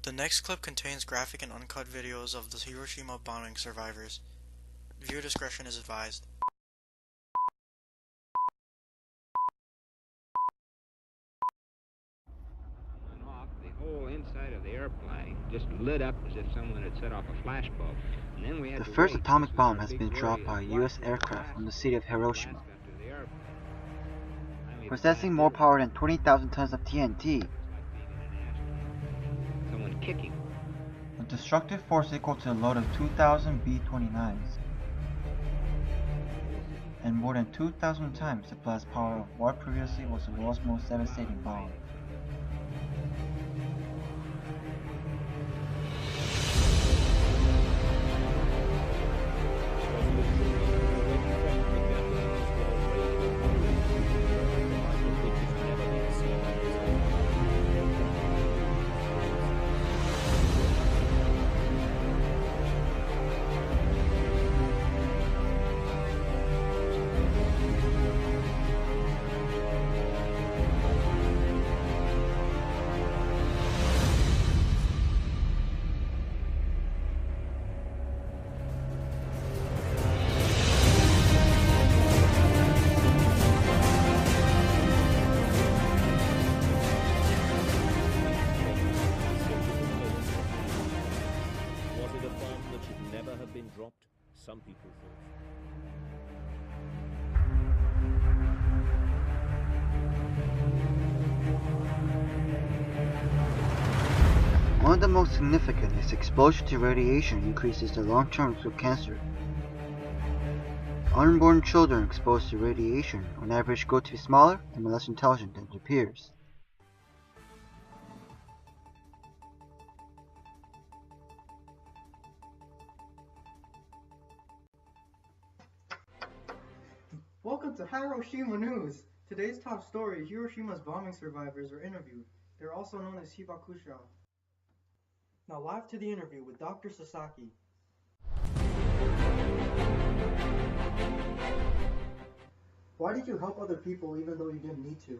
The next clip contains graphic and uncut videos of the Hiroshima bombing survivors. Viewer discretion is advised. The whole inside of the airplane just lit up as if someone had set off a flashbulb. And then we had The first atomic bomb has been dropped by a U.S. glorious aircraft on the city of Hiroshima, Finally, possessing more power than 20,000 tons of TNT. someone kicking. A destructive force equal to a load of 2,000 B-29s, and more than 2,000 times the blast power of what previously was the world's most devastating bomb. Dropped, some people thought. One of the most significant is exposure to radiation increases the long-term risk of cancer. Unborn children exposed to radiation on average grow to be smaller and less intelligent than their peers. Welcome to Hiroshima News! Today's top story, Hiroshima's bombing survivors were interviewed. They're also known as Hibakusha. Now live to the interview with Dr. Sasaki. Why did you help other people even though you didn't need to?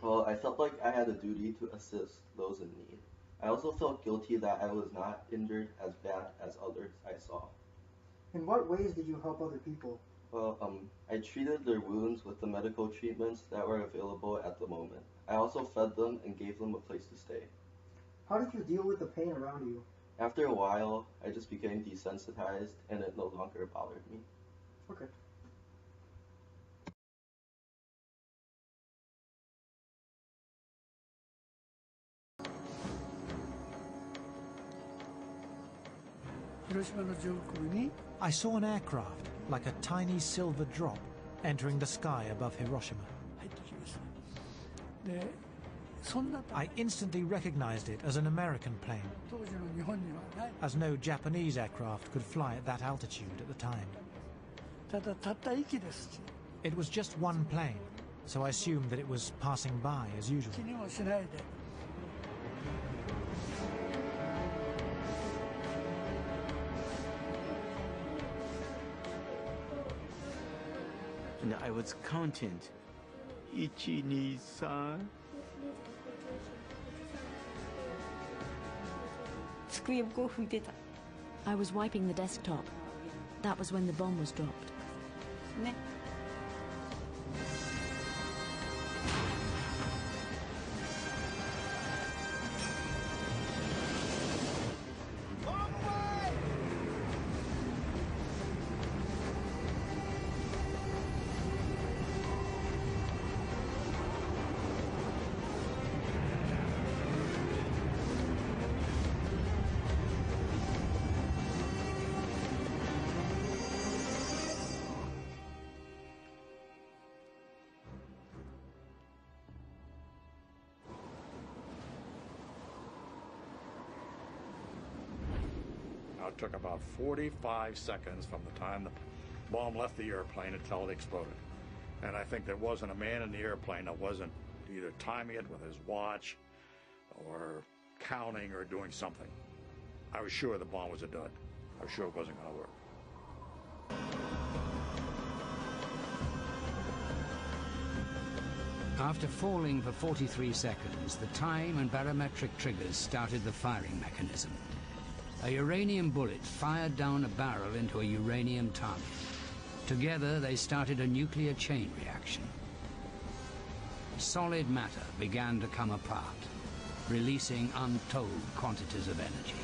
Well, I felt like I had a duty to assist those in need. I also felt guilty that I was not injured as bad as others I saw. In what ways did you help other people? Well, I treated their wounds with the medical treatments that were available at the moment. I also fed them and gave them a place to stay. How did you deal with the pain around you? After a while, I just became desensitized and it no longer bothered me. Okay. I saw an aircraft, like a tiny silver drop, entering the sky above Hiroshima. I instantly recognized it as an American plane, as no Japanese aircraft could fly at that altitude at the time. It was just one plane, so I assumed that it was passing by as usual. And I was counting 1, 2, 3. I was wiping the desktop. That was when the bomb was dropped. It took about 45 seconds from the time the bomb left the airplane until it exploded. And I think there wasn't a man in the airplane that wasn't either timing it with his watch or counting or doing something. I was sure the bomb was a dud. I was sure it wasn't going to work. After falling for 43 seconds, the time and barometric triggers started the firing mechanism. A uranium bullet fired down a barrel into a uranium target. Together, they started a nuclear chain reaction. Solid matter began to come apart, releasing untold quantities of energy.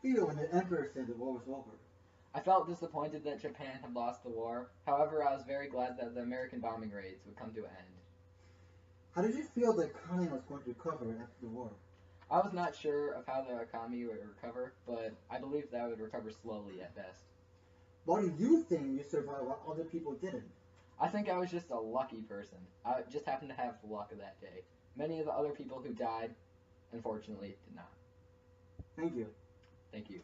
Feel when the Emperor said the war was over? I felt disappointed that Japan had lost the war. However, I was very glad that the American bombing raids would come to an end. How did you feel the economy was going to recover after the war? I was not sure of how the economy would recover, but I believed that it would recover slowly at best. Why do you think you survived while other people didn't? I think I was just a lucky person. I just happened to have luck that day. Many of the other people who died, unfortunately, did not. Thank you. Thank you.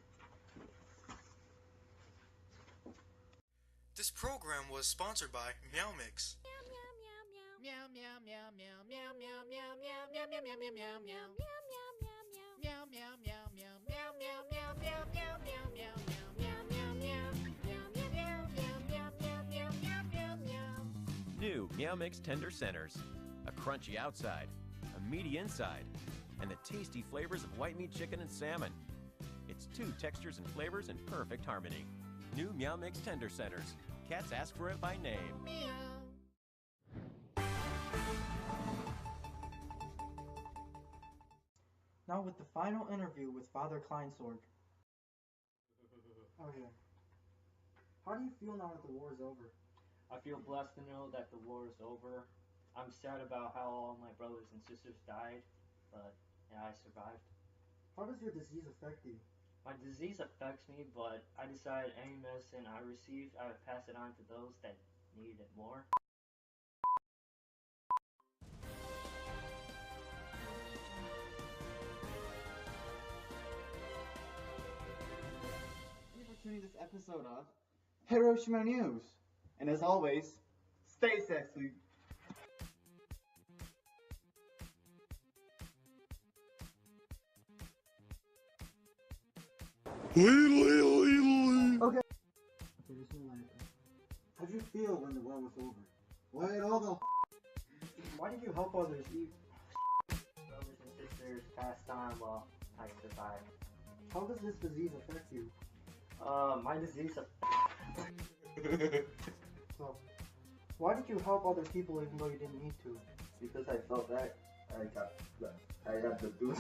This program was sponsored by Meow Mix. New Meow Mix Tender Centers. A crunchy outside, a meaty inside, and the tasty flavors of white meat chicken and salmon. It's two textures and flavors in perfect harmony. New Meow Mix Tender Centers. Cats ask for it by name. Meow. Now with the final interview with Father Kleinsorg. Okay. How do you feel now that the war is over? I feel blessed to know that the war is over. I'm sad about how all my brothers and sisters died, but yeah, I survived. How does your disease affect you? My disease affects me, but I decided any medicine I received, I would pass it on to those that need it more. Thank you for tuning this episode of Hiroshima News. And as always, stay sexy. Okay. Okay, there's no laughing. How did you feel when the war was over? Why at all the Why did you help others? Brothers and sisters passed on while I survived. How does this disease affect you? My disease So, why did you help other people even though you didn't need to? Because I felt that I had to do it.